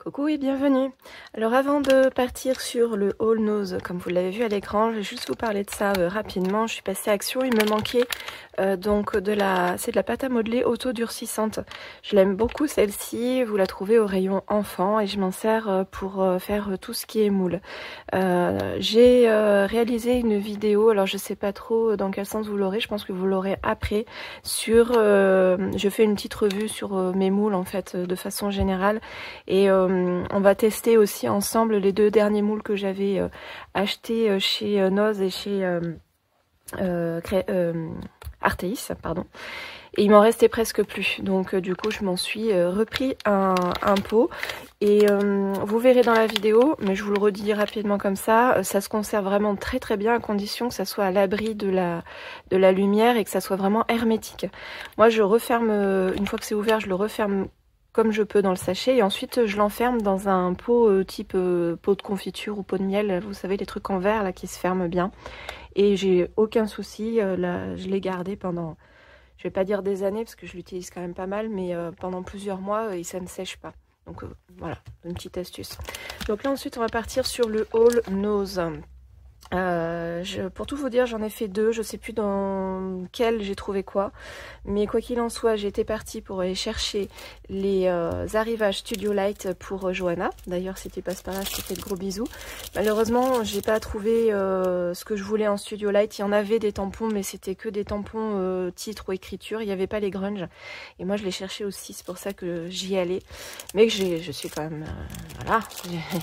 Coucou et bienvenue. Alors avant de partir sur le All Nose, comme vous l'avez vu à l'écran, je vais juste vous parler de ça rapidement. Je suis passée à Action, il me manquait donc c'est de la pâte à modeler auto-durcissante. Je l'aime beaucoup celle-ci, vous la trouvez au rayon enfant et je m'en sers pour faire tout ce qui est moule. J'ai réalisé une vidéo, alors je sais pas trop dans quel sens vous l'aurez, je pense que vous l'aurez après, sur, je fais une petite revue sur mes moules en fait de façon générale et on va tester aussi ensemble les deux derniers moules que j'avais achetés chez Noz et chez Arteis, pardon. Et il m'en restait presque plus, donc du coup je m'en suis repris un pot et vous verrez dans la vidéo, mais je vous le redis rapidement comme ça se conserve vraiment très très bien à condition que ça soit à l'abri de la lumière et que ça soit vraiment hermétique. Moi je referme, une fois que c'est ouvert, je le referme comme je peux dans le sachet et ensuite je l'enferme dans un pot type pot de confiture ou pot de miel, vous savez les trucs en verre là qui se ferment bien et j'ai aucun souci, là je l'ai gardé pendant, je vais pas dire des années parce que je l'utilise quand même pas mal, mais pendant plusieurs mois et ça ne sèche pas, donc voilà une petite astuce. Donc là ensuite on va partir sur le All Nose. Pour tout vous dire, j'en ai fait deux, je sais plus dans quel j'ai trouvé quoi, mais quoi qu'il en soit, j'étais partie pour aller chercher les arrivages Studio Light pour Johanna. D'ailleurs, si tu passes par là, je te fais de gros bisous. Malheureusement, j'ai pas trouvé ce que je voulais en Studio Light. Il y en avait des tampons, mais c'était que des tampons titre ou écriture. Il n'y avait pas les grunge. Et moi, je les cherchais aussi, c'est pour ça que j'y allais. Mais que je suis quand même, voilà,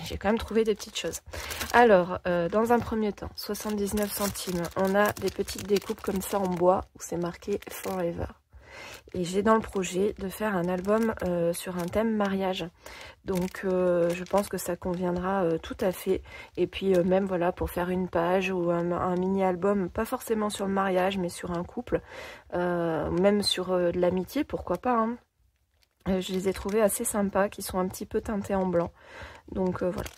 j'ai quand même trouvé des petites choses. Alors, dans un premier temps, 79 centimes, on a des petites découpes comme ça en bois où c'est marqué Forever. Et j'ai dans le projet de faire un album sur un thème mariage. Donc je pense que ça conviendra tout à fait. Et puis même voilà, pour faire une page ou un mini-album, pas forcément sur le mariage, mais sur un couple, même sur de l'amitié, pourquoi pas, hein. Je les ai trouvés assez sympas, qui sont un petit peu teintés en blanc. Donc voilà,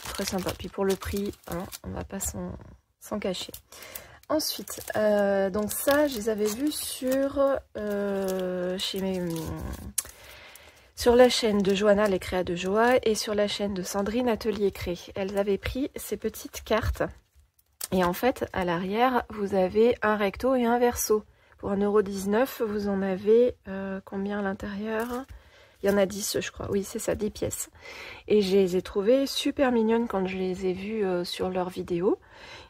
très sympa. Puis pour le prix, hein, on va pas s'en cacher. Ensuite, donc ça, je les avais vus sur la chaîne de Johanna, les créas de Joa, et sur la chaîne de Sandrine, Atelier Cré. Elles avaient pris ces petites cartes. Et en fait, à l'arrière, vous avez un recto et un verso. Pour 1,19 €, vous en avez combien à l'intérieur ? Il y en a 10, je crois. Oui, c'est ça, 10 pièces. Et je les ai trouvées super mignonnes quand je les ai vues sur leurs vidéos.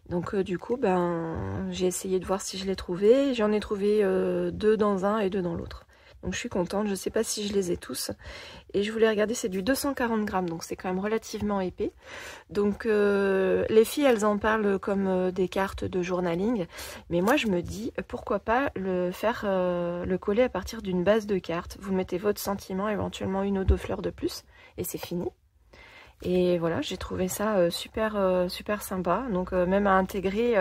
Donc du coup, ben, j'ai essayé de voir si je les trouvais. J'en ai trouvé deux dans un et deux dans l'autre. Donc je suis contente. Je ne sais pas si je les ai tous. Et je voulais regarder, c'est du 240 grammes. Donc c'est quand même relativement épais. Donc les filles, elles en parlent comme des cartes de journaling. Mais moi, je me dis, pourquoi pas le coller à partir d'une base de cartes. Vous mettez votre sentiment, éventuellement une ou deux fleurs de plus. Et c'est fini. Et voilà, j'ai trouvé ça super sympa. Donc même à intégrer,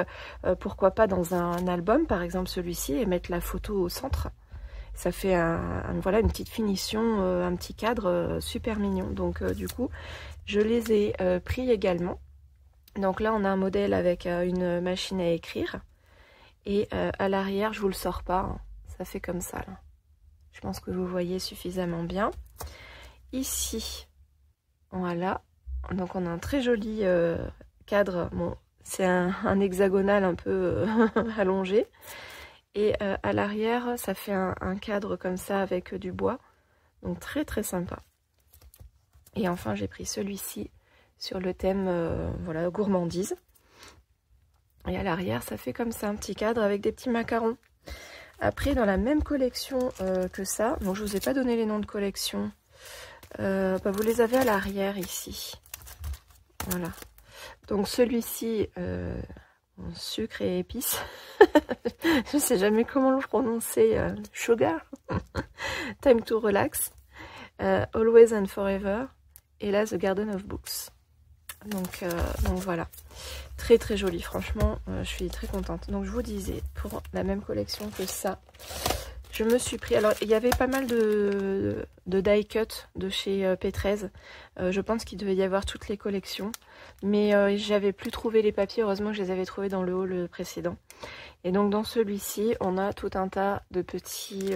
pourquoi pas dans un album, par exemple celui-ci, et mettre la photo au centre. Ça fait voilà, une petite finition, un petit cadre super mignon. Donc du coup, je les ai pris également. Donc là, on a un modèle avec une machine à écrire. Et à l'arrière, je vous le sors pas, hein. Ça fait comme ça, là. Je pense que vous voyez suffisamment bien. Ici, voilà. Donc on a un très joli cadre. Bon, c'est un hexagonal un peu allongé. Et à l'arrière, ça fait un cadre comme ça avec du bois. Donc très très sympa. Et enfin, j'ai pris celui-ci sur le thème voilà, gourmandise. Et à l'arrière, ça fait comme ça un petit cadre avec des petits macarons. Après, dans la même collection que ça, donc je vous ai pas donné les noms de collection. Bah, vous les avez à l'arrière ici. Voilà. Donc celui-ci, sucre et épices. Je ne sais jamais comment le prononcer. Sugar. Time to relax. Always and forever. Et là, The Garden of Books. Donc voilà. Très très joli. Franchement, je suis très contente. Donc je vous disais, pour la même collection que ça, je me suis pris... Alors, il y avait pas mal de die cut de chez P13. Je pense qu'il devait y avoir toutes les collections. Mais j'avais plus trouvé les papiers. Heureusement que je les avais trouvés dans le haul précédent. Et donc, dans celui-ci, on a tout un tas de petits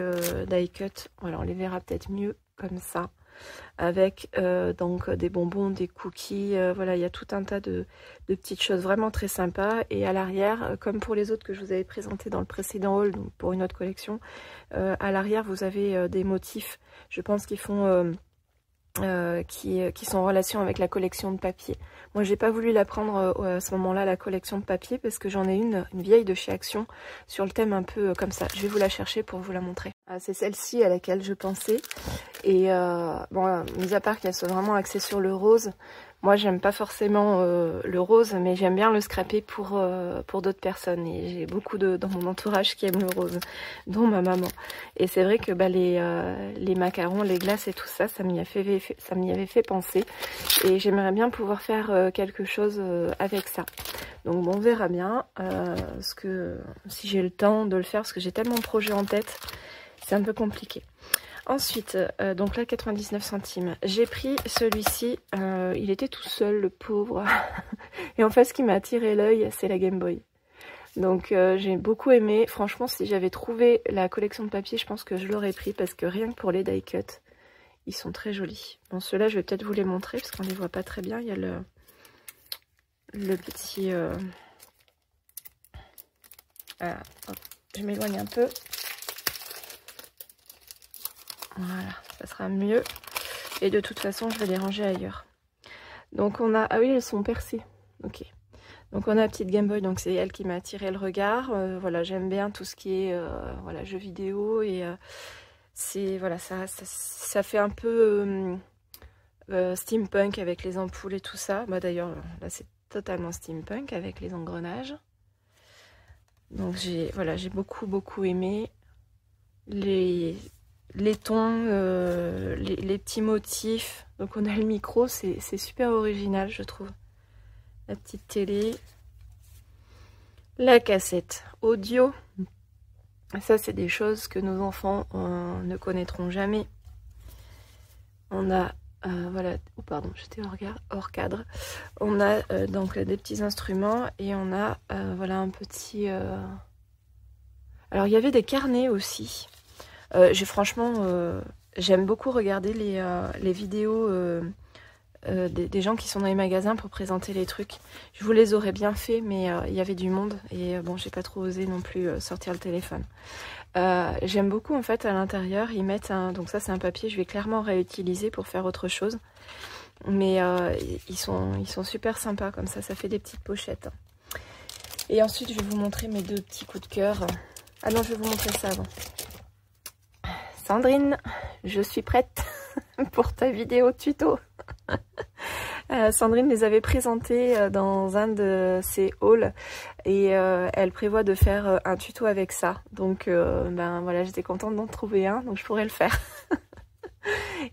die cut. Voilà, on les verra peut-être mieux comme ça. avec donc des bonbons, des cookies, voilà, il y a tout un tas de petites choses vraiment très sympas. Et à l'arrière, comme pour les autres que je vous avais présentés dans le précédent haul, donc pour une autre collection, à l'arrière vous avez des motifs, je pense qu'ils font... qui sont en relation avec la collection de papier. Moi j'ai pas voulu la prendre à ce moment là, la collection de papier, parce que j'en ai une vieille de chez Action sur le thème un peu comme ça. Je vais vous la chercher pour vous la montrer. C'est celle-ci à laquelle je pensais, et bon, mis à part qu'elle soit vraiment axée sur le rose, moi j'aime pas forcément le rose, mais j'aime bien le scraper pour d'autres personnes, et j'ai beaucoup dans mon entourage qui aiment le rose, dont ma maman. Et c'est vrai que bah, les macarons, les glaces et tout ça, ça m'y avait fait penser, et j'aimerais bien pouvoir faire quelque chose avec ça. Donc bon, on verra bien si j'ai le temps de le faire, parce que j'ai tellement de projets en tête, c'est un peu compliqué. Ensuite, donc là 99 centimes, j'ai pris celui-ci, il était tout seul le pauvre, et en fait ce qui m'a attiré l'œil c'est la Game Boy. Donc j'ai beaucoup aimé, franchement si j'avais trouvé la collection de papier je pense que je l'aurais pris, parce que rien que pour les die cut, ils sont très jolis. Bon, ceux-là je vais peut-être vous les montrer parce qu'on les voit pas très bien, il y a le petit... Voilà, hop, je m'éloigne un peu. Voilà, ça sera mieux. Et de toute façon, je vais les ranger ailleurs. Donc on a... Ah oui, elles sont percées. Ok. Donc on a la petite Game Boy, donc c'est elle qui m'a attiré le regard. Voilà, j'aime bien tout ce qui est voilà, jeux vidéo. Et c'est... Voilà, ça fait un peu steampunk avec les ampoules et tout ça. Bah, d'ailleurs, là c'est totalement steampunk avec les engrenages. Donc j'ai beaucoup aimé les tons, les petits motifs. Donc on a le micro, c'est super original je trouve. La petite télé, la cassette audio. Ça c'est des choses que nos enfants ne connaîtront jamais. On a voilà, oh pardon, j'étais hors cadre. On a donc des petits instruments, et on a voilà un petit... Alors il y avait des carnets aussi. Franchement, j'aime beaucoup regarder les vidéos des gens qui sont dans les magasins pour présenter les trucs. Je vous les aurais bien fait, mais il y avait du monde, et bon, j'ai pas trop osé non plus sortir le téléphone. J'aime beaucoup en fait à l'intérieur, ils mettent donc ça c'est un papier, je vais clairement réutiliser pour faire autre chose. Mais ils sont super sympas comme ça fait des petites pochettes. Et ensuite je vais vous montrer mes deux petits coups de cœur. Ah non, je vais vous montrer ça avant. Sandrine, je suis prête pour ta vidéo tuto. Sandrine les avait présentés dans un de ses hauls, et elle prévoit de faire un tuto avec ça. Donc ben voilà, j'étais contente d'en trouver un, donc je pourrais le faire.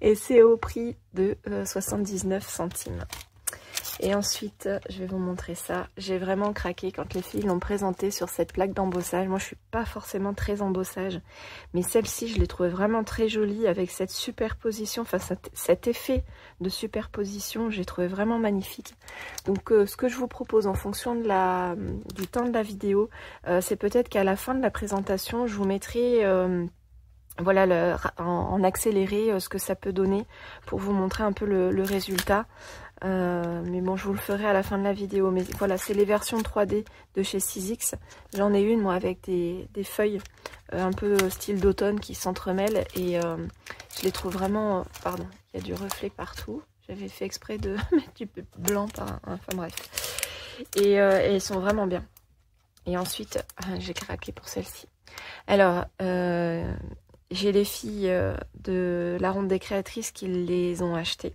Et c'est au prix de 79 centimes. Et ensuite, je vais vous montrer ça. J'ai vraiment craqué quand les filles l'ont présenté sur cette plaque d'embossage. Moi, je suis pas forcément très embossage, mais celle-ci, je l'ai trouvée vraiment très jolie avec cette superposition, enfin cet effet de superposition, j'ai trouvé vraiment magnifique. Donc, ce que je vous propose en fonction de du temps de la vidéo, c'est peut-être qu'à la fin de la présentation, je vous mettrai... voilà, en accéléré ce que ça peut donner pour vous montrer un peu le résultat. Mais bon, je vous le ferai à la fin de la vidéo. Mais voilà, c'est les versions 3D de chez Sizzix. J'en ai une, moi, avec des feuilles un peu style d'automne qui s'entremêlent. Et je les trouve vraiment... pardon, il y a du reflet partout. J'avais fait exprès de mettre du blanc par... Enfin bref. Et elles sont vraiment bien. Et ensuite, j'ai craqué pour celle-ci. Alors... j'ai les filles de la ronde des créatrices qui les ont achetées.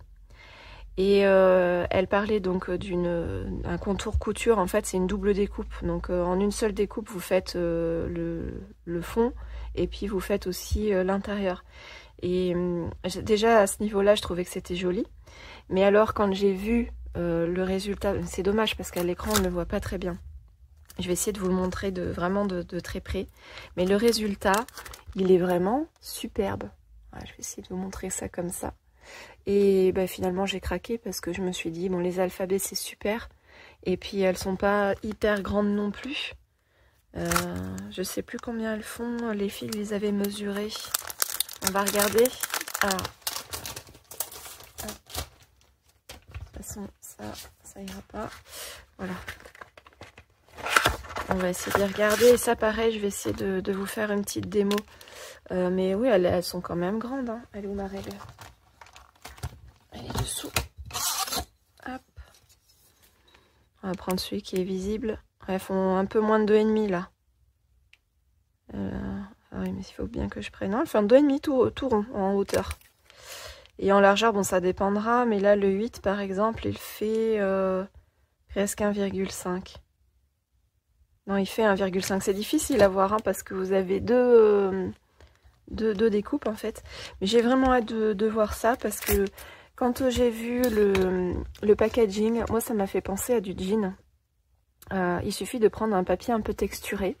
Et elles parlaient donc d'un contour couture. En fait, c'est une double découpe. Donc, en une seule découpe, vous faites le fond et puis vous faites aussi l'intérieur. Et déjà, à ce niveau-là, je trouvais que c'était joli. Mais alors, quand j'ai vu le résultat, c'est dommage parce qu'à l'écran, on ne le voit pas très bien. Je vais essayer de vous le montrer vraiment de très près. Mais le résultat, il est vraiment superbe. Voilà, je vais essayer de vous montrer ça comme ça. Et bah, finalement, j'ai craqué parce que je me suis dit, bon, les alphabets, c'est super. Et puis, elles sont pas hyper grandes non plus. Je sais plus combien elles font. Les filles les avaient mesurées. On va regarder. Alors, toute façon, ça ira pas. Voilà. On va essayer de les regarder. Et ça, pareil, je vais essayer de vous faire une petite démo. Mais oui, elles sont quand même grandes. Hein. Elle est où ma règle? Elle est dessous. Hop. On va prendre celui qui est visible. Elles font un peu moins de 2,5 là. Ah oui, mais il faut bien que je prenne. Non, elles font 2,5 tout rond en hauteur. Et en largeur, bon, ça dépendra. Mais là, le 8, par exemple, il fait presque 1,5. Non, il fait 1,5. C'est difficile à voir hein, parce que vous avez deux découpes en fait. Mais j'ai vraiment hâte de voir ça parce que quand j'ai vu le packaging, moi ça m'a fait penser à du jean. Il suffit de prendre un papier un peu texturé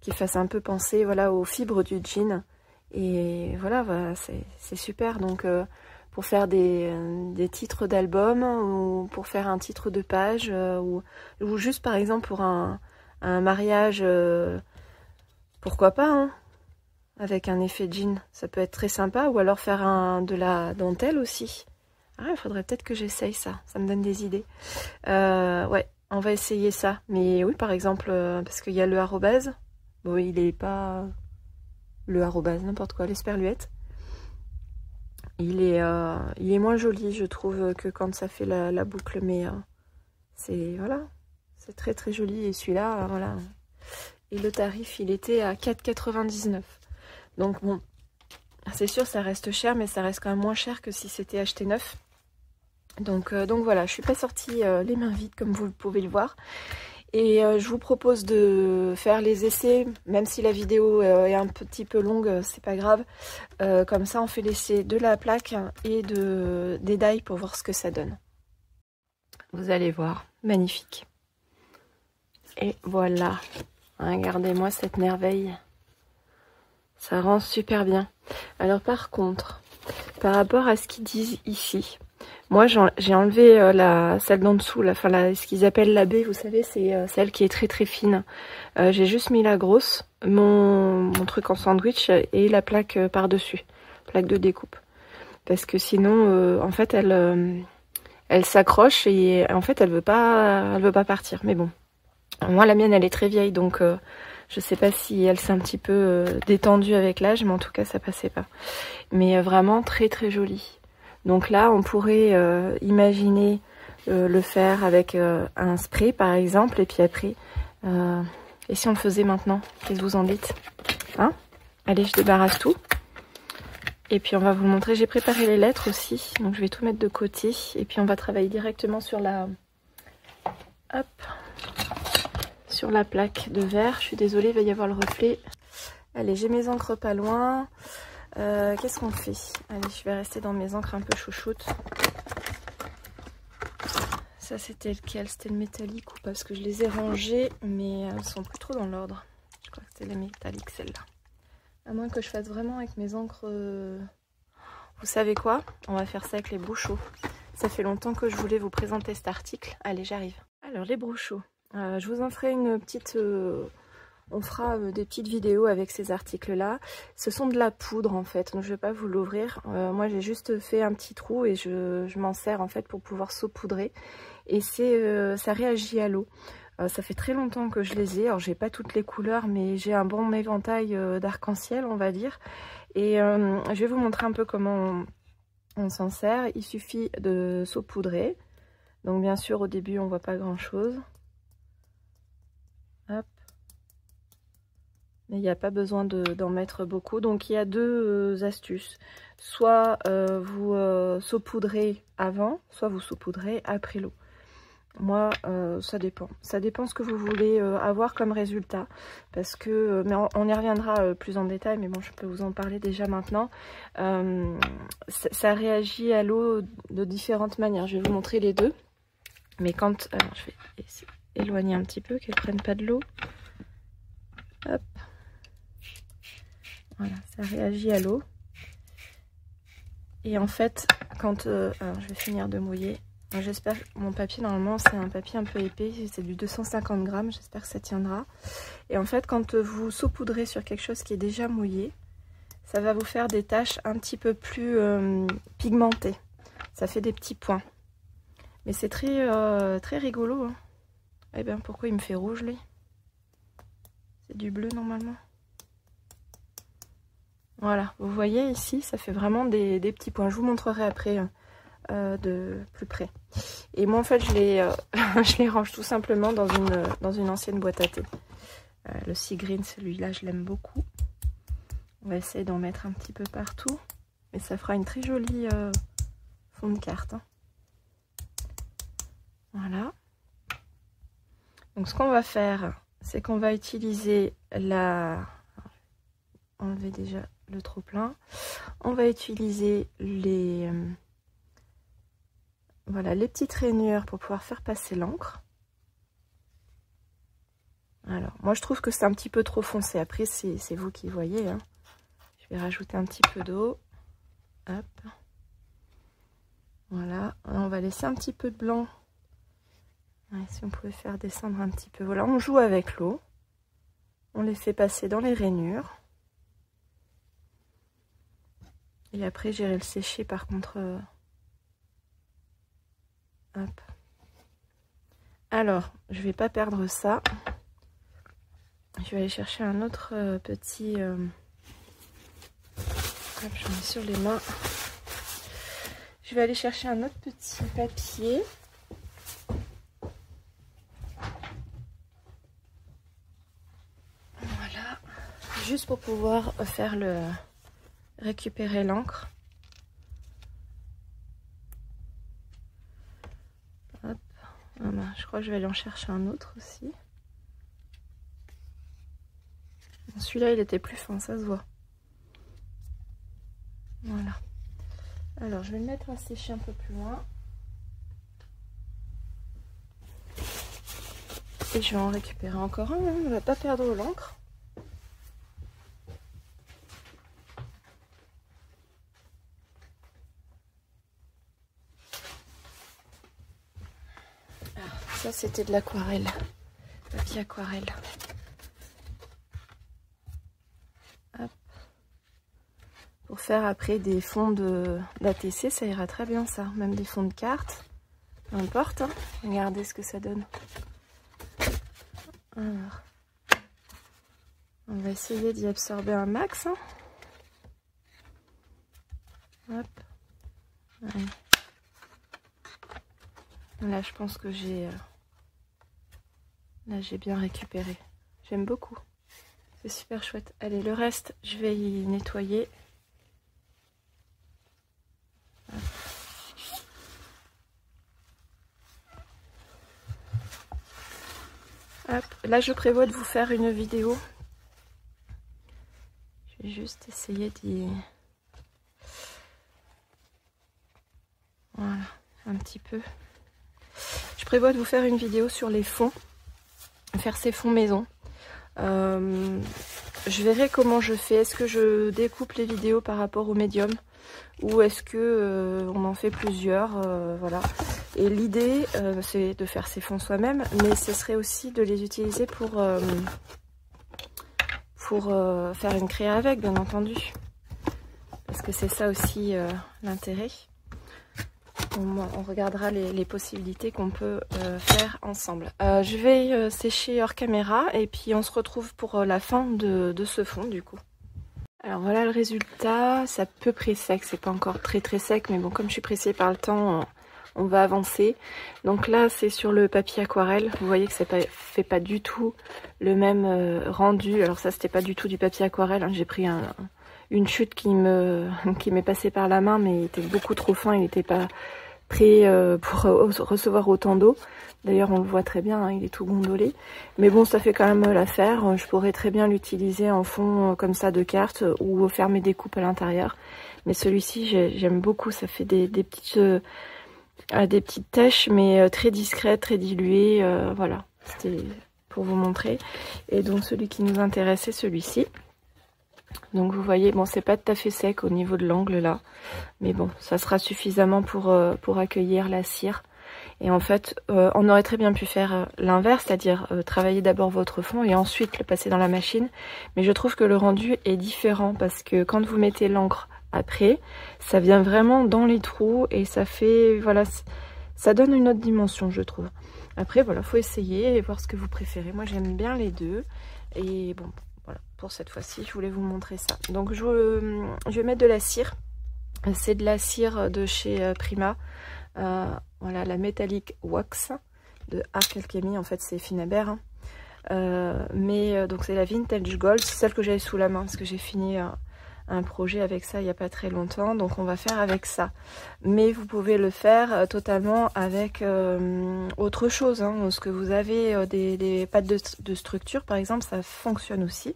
qui fasse un peu penser voilà, aux fibres du jean. Et voilà, c'est super. Donc pour faire des titres d'album ou pour faire un titre de page ou juste par exemple pour un mariage, pourquoi pas, hein, avec un effet jean, ça peut être très sympa, ou alors faire de la dentelle aussi. Ah, il faudrait peut-être que j'essaye ça me donne des idées. Ouais, on va essayer ça. Mais oui, par exemple, parce qu'il y a le arrobase, bon, il est pas le arrobase, n'importe quoi, l'esperluette. Il est moins joli, je trouve, que quand ça fait la boucle, mais c'est, voilà, c'est très très joli. Et celui-là, voilà. Et le tarif, il était à 4,99 €. Donc bon, c'est sûr, ça reste cher, mais ça reste quand même moins cher que si c'était acheté neuf. Donc voilà, je suis pas sortie les mains vides, comme vous pouvez le voir. Et je vous propose de faire les essais, même si la vidéo est un petit peu longue, c'est pas grave. Comme ça, on fait l'essai de la plaque et des die pour voir ce que ça donne. Vous allez voir, magnifique. Et voilà, regardez-moi cette merveille. Ça rend super bien. Alors par contre, par rapport à ce qu'ils disent ici, moi j'ai enlevé celle d'en dessous, ce qu'ils appellent la baie, vous savez, c'est celle qui est très très fine. J'ai juste mis la grosse, mon truc en sandwich et la plaque par-dessus, plaque de découpe. Parce que sinon, en fait, elle s'accroche et en fait, elle veut pas partir. Mais bon, moi la mienne, elle est très vieille, donc je sais pas si elle s'est un petit peu détendue avec l'âge, mais en tout cas, ça passait pas. Mais vraiment très très jolie. Donc là, on pourrait imaginer le faire avec un spray, par exemple, et puis après... et si on le faisait maintenant? Qu'est-ce que vous en dites? Hein? Allez, je débarrasse tout. Et puis on va vous montrer, j'ai préparé les lettres aussi, donc je vais tout mettre de côté. Et puis on va travailler directement sur sur la plaque de verre. Je suis désolée, il va y avoir le reflet. Allez, j'ai mes encres pas loin. Qu'est-ce qu'on fait? Allez, je vais rester dans mes encres un peu chouchoutes. Ça, c'était lequel? C'était le métallique ou pas? Parce que je les ai rangées, mais elles sont plus trop dans l'ordre. Je crois que c'était les métalliques, celle-là. À moins que je fasse vraiment avec mes encres... Vous savez quoi? On va faire ça avec les Bruchot. Ça fait longtemps que je voulais vous présenter cet article. Allez, j'arrive. Alors, les Bruchot. Je vous en ferai une petite... on fera des petites vidéos avec ces articles-là. Ce sont de la poudre, en fait. Donc, je ne vais pas vous l'ouvrir. Moi, j'ai juste fait un petit trou et je m'en sers, en fait, pour pouvoir saupoudrer. Et ça réagit à l'eau. Ça fait très longtemps que je les ai. Alors, j'ai pas toutes les couleurs, mais j'ai un bon éventail d'arc-en-ciel, on va dire. Et je vais vous montrer un peu comment on s'en sert. Il suffit de saupoudrer. Donc, bien sûr, au début, on voit pas grand-chose. Hop. Mais il n'y a pas besoin d'en mettre beaucoup. Donc, il y a deux astuces. Soit vous saupoudrez avant, soit vous saupoudrez après l'eau. Moi, ça dépend. Ça dépend ce que vous voulez avoir comme résultat. Parce que, mais on y reviendra plus en détail, mais bon, je peux vous en parler déjà maintenant. Ça réagit à l'eau de différentes manières. Je vais vous montrer les deux. Mais quand... Alors, je vais essayer d'éloigner un petit peu, qu'elle ne prenne pas de l'eau. Hop. Voilà, ça réagit à l'eau. Et en fait, quand... alors, je vais finir de mouiller. J'espère que mon papier, normalement, c'est un papier un peu épais. C'est du 250 grammes. J'espère que ça tiendra. Et en fait, quand vous saupoudrez sur quelque chose qui est déjà mouillé, ça va vous faire des taches un petit peu plus pigmentées. Ça fait des petits points. Mais c'est très, très rigolo. Hein. Eh bien, pourquoi il me fait rouge, lui? C'est du bleu, normalement. Voilà, vous voyez ici, ça fait vraiment des petits points. Je vous montrerai après de plus près. Et moi, en fait, je les range tout simplement dans une ancienne boîte à thé. Le Sea Green, celui-là, je l'aime beaucoup. On va essayer d'en mettre un petit peu partout. Mais ça fera une très jolie fond de carte. Hein. Voilà. Donc, ce qu'on va faire, c'est qu'on va utiliser enlever déjà le trop plein. On va utiliser les petites rainures pour pouvoir faire passer l'encre. Alors, moi je trouve que c'est un petit peu trop foncé. Après, c'est vous qui voyez. Hein. Je vais rajouter un petit peu d'eau. Hop. Voilà. On va laisser un petit peu de blanc. Ouais, si on pouvait faire descendre un petit peu. Voilà, on joue avec l'eau. On les fait passer dans les rainures. Et après, j'irai le sécher par contre. Hop. Alors, je vais pas perdre ça. Je vais aller chercher un autre petit... Hop, j'en ai sur les mains. Je vais aller chercher un autre petit papier. Voilà. Juste pour pouvoir faire récupérer l'encre. Hop. Voilà. Je crois que je vais aller en chercher un autre aussi. Celui-là, il était plus fin, ça se voit. Voilà. Alors, je vais le mettre à sécher un peu plus loin. Et je vais en récupérer encore un. On ne va pas perdre l'encre. Ça, c'était de l'aquarelle. Papier aquarelle. Hop. Pour faire après des fonds d'ATC, ça ira très bien ça. Même des fonds de cartes. Peu importe. Hein. Regardez ce que ça donne. Alors. On va essayer d'y absorber un max. Hein. Hop. Ouais. Là, je pense que j'ai... Là, j'ai bien récupéré. J'aime beaucoup. C'est super chouette. Allez, le reste, je vais y nettoyer. Hop. Là, je prévois de vous faire une vidéo. Je vais juste essayer d'y... Voilà, un petit peu. Je prévois de vous faire une vidéo sur les fonds. Faire ces fonds maison. Je verrai comment je fais. Est-ce que je découpe les vidéos par rapport au médium ou est-ce que on en fait plusieurs, voilà. Et l'idée c'est de faire ces fonds soi-même, mais ce serait aussi de les utiliser pour faire une créa avec, bien entendu, parce que c'est ça aussi l'intérêt. On regardera les possibilités qu'on peut faire ensemble. Je vais sécher hors caméra et puis on se retrouve pour la fin de ce fond du coup. Alors voilà le résultat, c'est à peu près sec, c'est pas encore très sec, mais bon, comme je suis pressée par le temps, on va avancer. Donc là c'est sur le papier aquarelle, vous voyez que ça fait pas du tout le même rendu. Alors ça c'était pas du tout du papier aquarelle, hein. J'ai pris une chute qui m'est passée par la main, mais il était beaucoup trop fin, il n'était pas prêt pour recevoir autant d'eau. D'ailleurs on le voit très bien, hein, il est tout gondolé. Mais bon, ça fait quand même l'affaire. Je pourrais très bien l'utiliser en fond comme ça de cartes ou faire mes découpes à l'intérieur. Mais celui-ci j'aime beaucoup, ça fait des petites taches, mais très discrètes, très diluées. Voilà, c'était pour vous montrer. Et donc celui qui nous intéresse, c'est celui-ci. Donc vous voyez, bon, c'est pas tout à fait sec au niveau de l'angle là, mais bon, ça sera suffisamment pour accueillir la cire. Et en fait, on aurait très bien pu faire l'inverse, c'est-à-dire travailler d'abord votre fond et ensuite le passer dans la machine. Mais je trouve que le rendu est différent parce que quand vous mettez l'encre après, ça vient vraiment dans les trous et ça fait, voilà, Ça donne une autre dimension, je trouve. Après, voilà, faut essayer et voir ce que vous préférez. Moi, j'aime bien les deux. Et bon, voilà, pour cette fois-ci, je voulais vous montrer ça. Donc, je vais mettre de la cire. C'est de la cire de chez Prima. Voilà, la Metallic Wax de Arc Alchemy. En fait, c'est Finaber. Hein. Donc, c'est la Vintage Gold. C'est celle que j'avais sous la main parce que j'ai fini un projet avec ça il n'y a pas très longtemps. Donc, on va faire avec ça. Mais vous pouvez le faire totalement avec autre chose. Hein. Ce que vous avez, des pâtes de structure, par exemple, ça fonctionne aussi.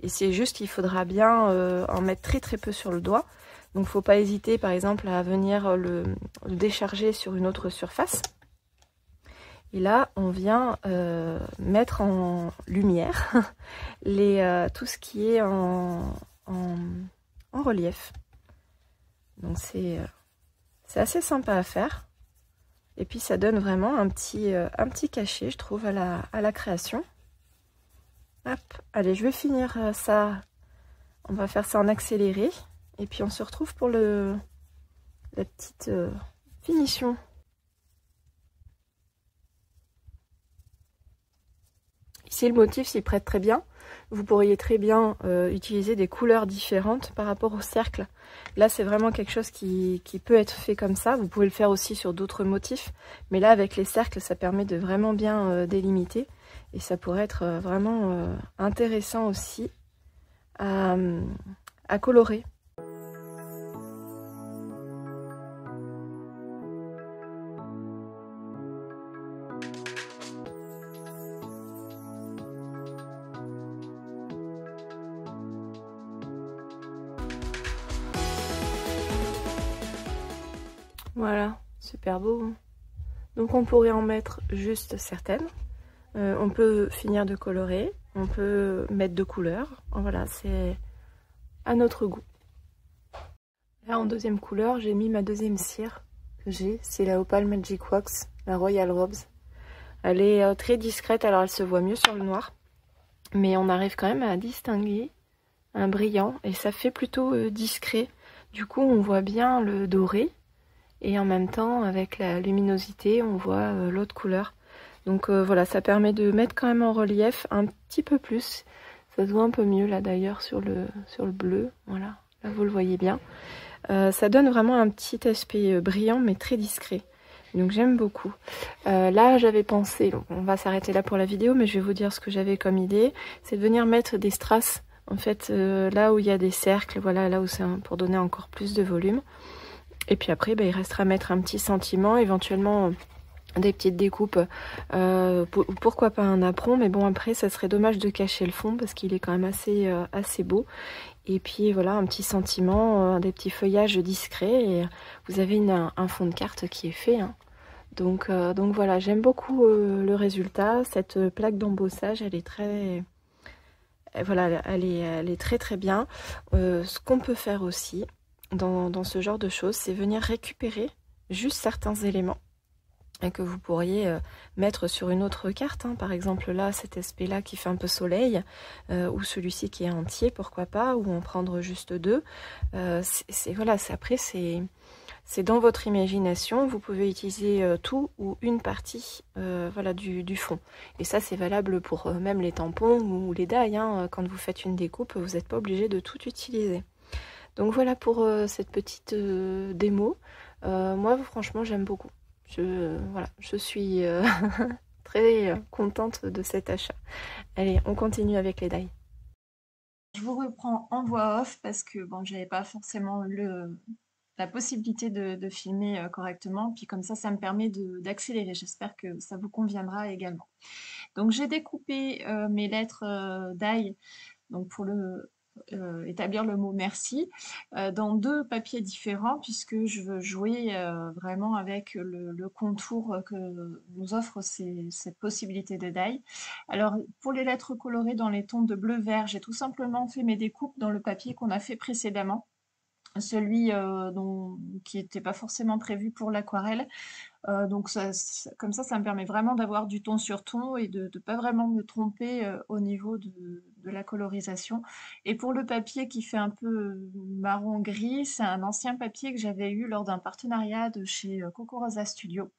Et c'est juste qu'il faudra bien en mettre très très peu sur le doigt. Donc, faut pas hésiter, par exemple, à venir le décharger sur une autre surface. Et là, on vient mettre en lumière tout ce qui est en relief. Donc, c'est assez sympa à faire. Et puis, ça donne vraiment un petit cachet, je trouve, à la création. Hop, allez, je vais finir ça. On va faire ça en accéléré. Et puis on se retrouve pour la petite finition. Ici le motif s'y prête très bien. Vous pourriez très bien utiliser des couleurs différentes par rapport au cercle. Là c'est vraiment quelque chose qui peut être fait comme ça. Vous pouvez le faire aussi sur d'autres motifs. Mais là avec les cercles ça permet de vraiment bien délimiter. Et ça pourrait être vraiment intéressant aussi à colorer. Voilà, super beau. Donc on pourrait en mettre juste certaines. On peut finir de colorer, on peut mettre de couleurs. Voilà, c'est à notre goût. Là en deuxième couleur, j'ai mis ma deuxième cire que j'ai. C'est la Opal Magic Wax, la Royal Robes. Elle est très discrète, alors elle se voit mieux sur le noir. Mais on arrive quand même à distinguer un brillant et ça fait plutôt discret. Du coup on voit bien le doré. Et en même temps, avec la luminosité, on voit l'autre couleur. Donc voilà, ça permet de mettre quand même en relief un petit peu plus. Ça se voit un peu mieux là d'ailleurs sur le bleu. Voilà, là vous le voyez bien. Ça donne vraiment un petit aspect brillant mais très discret. Donc j'aime beaucoup. Là j'avais pensé, donc on va s'arrêter là pour la vidéo, mais je vais vous dire ce que j'avais comme idée. C'est de venir mettre des strass, en fait, là où il y a des cercles, voilà, là où c'est pour donner encore plus de volume. Et puis après, il restera à mettre un petit sentiment, éventuellement des petites découpes, pourquoi pas un apron, mais bon après ça serait dommage de cacher le fond parce qu'il est quand même assez beau. Et puis voilà, un petit sentiment, des petits feuillages discrets et vous avez un fond de carte qui est fait. Hein. Donc voilà, j'aime beaucoup le résultat. Cette plaque d'embossage, elle est très... Voilà, elle est très très bien. Ce qu'on peut faire aussi dans ce genre de choses, c'est venir récupérer juste certains éléments et que vous pourriez mettre sur une autre carte. Hein. Par exemple là, cet aspect-là qui fait un peu soleil, ou celui-ci qui est entier, pourquoi pas, ou en prendre juste deux. Voilà, après c'est dans votre imagination, vous pouvez utiliser tout ou une partie voilà, du fond. Et ça c'est valable pour même les tampons ou les die. Hein. Quand vous faites une découpe, vous n'êtes pas obligé de tout utiliser. Donc voilà pour cette petite démo. Moi franchement j'aime beaucoup. Voilà, je suis très contente de cet achat. Allez, on continue avec les die. Je vous reprends en voix off parce que bon, j'avais pas forcément la possibilité de filmer correctement. Puis comme ça me permet d'accélérer. J'espère que ça vous conviendra également. Donc j'ai découpé mes lettres die donc pour établir le mot merci dans deux papiers différents puisque je veux jouer vraiment avec le contour que nous offre cette possibilité de die. Alors pour les lettres colorées dans les tons de bleu-vert, j'ai tout simplement fait mes découpes dans le papier qu'on a fait précédemment, celui qui n'était pas forcément prévu pour l'aquarelle. Donc comme ça me permet vraiment d'avoir du ton sur ton et de ne pas vraiment me tromper au niveau de de la colorisation. Et pour le papier qui fait un peu marron-gris, c'est un ancien papier que j'avais eu lors d'un partenariat de chez Coco Rosa Studio.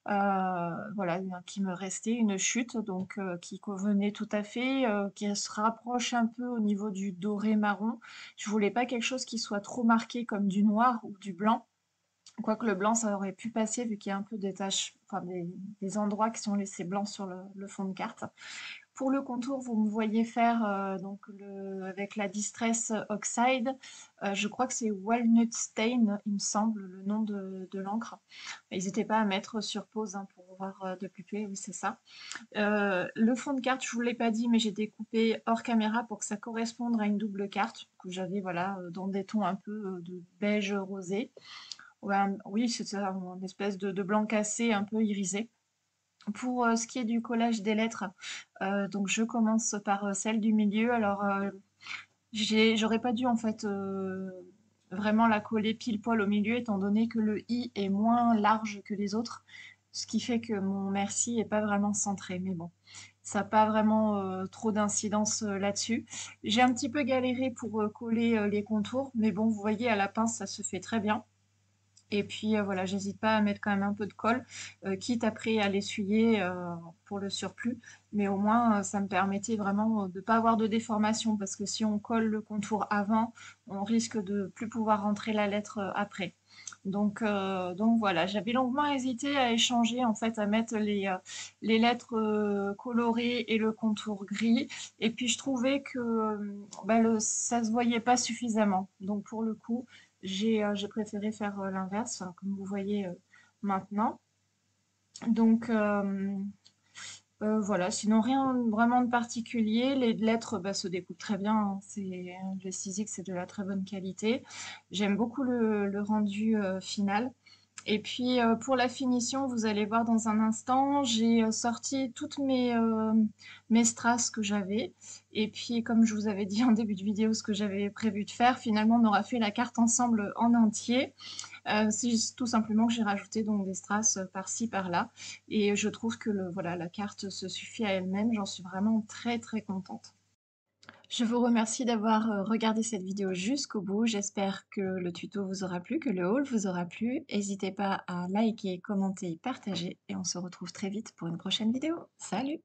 Voilà, qui me restait une chute, donc qui convenait tout à fait, qui se rapproche un peu au niveau du doré marron. Je voulais pas quelque chose qui soit trop marqué comme du noir ou du blanc. Quoique le blanc, ça aurait pu passer vu qu'il y a un peu des taches, enfin des endroits qui sont laissés blancs sur le fond de carte. Pour le contour, vous me voyez faire donc avec la Distress Oxide, je crois que c'est Walnut Stain, il me semble, le nom de l'encre. N'hésitez pas à mettre sur pause hein, pour voir de plus près, oui c'est ça. Le fond de carte, je vous l'ai pas dit, mais j'ai découpé hors caméra pour que ça corresponde à une double carte que j'avais voilà dans des tons un peu de beige rosé. Ouais, oui, c'est ça, une espèce de blanc cassé un peu irisé. Pour ce qui est du collage des lettres, donc je commence par celle du milieu. Alors, j'aurais pas dû en fait vraiment la coller pile poil au milieu, étant donné que le i est moins large que les autres, ce qui fait que mon merci est pas vraiment centré. Mais bon, ça n'a pas vraiment trop d'incidence là-dessus. J'ai un petit peu galéré pour coller les contours, mais bon, vous voyez, à la pince, ça se fait très bien. Et puis voilà, j'hésite pas à mettre quand même un peu de colle, quitte après à l'essuyer pour le surplus. Mais au moins, ça me permettait vraiment de ne pas avoir de déformation parce que si on colle le contour avant, on risque de plus pouvoir rentrer la lettre après. Donc voilà, j'avais longuement hésité à échanger, en fait, à mettre les lettres colorées et le contour gris. Et puis je trouvais que bah, ça se voyait pas suffisamment. Donc pour le coup, j'ai préféré faire l'inverse, enfin, comme vous voyez maintenant. Donc voilà, sinon rien vraiment de particulier. Les lettres bah, se découpent très bien, hein. Le Sizik, c'est de la très bonne qualité. J'aime beaucoup le rendu final. Et puis pour la finition, vous allez voir dans un instant, j'ai sorti toutes mes strass que j'avais. Et puis comme je vous avais dit en début de vidéo ce que j'avais prévu de faire, finalement on aura fait la carte ensemble en entier. C'est juste tout simplement que j'ai rajouté donc des strass par-ci par-là. Et je trouve que voilà, la carte se suffit à elle-même. J'en suis vraiment très très contente. Je vous remercie d'avoir regardé cette vidéo jusqu'au bout. J'espère que le tuto vous aura plu, que le haul vous aura plu. N'hésitez pas à liker, commenter, partager et on se retrouve très vite pour une prochaine vidéo. Salut!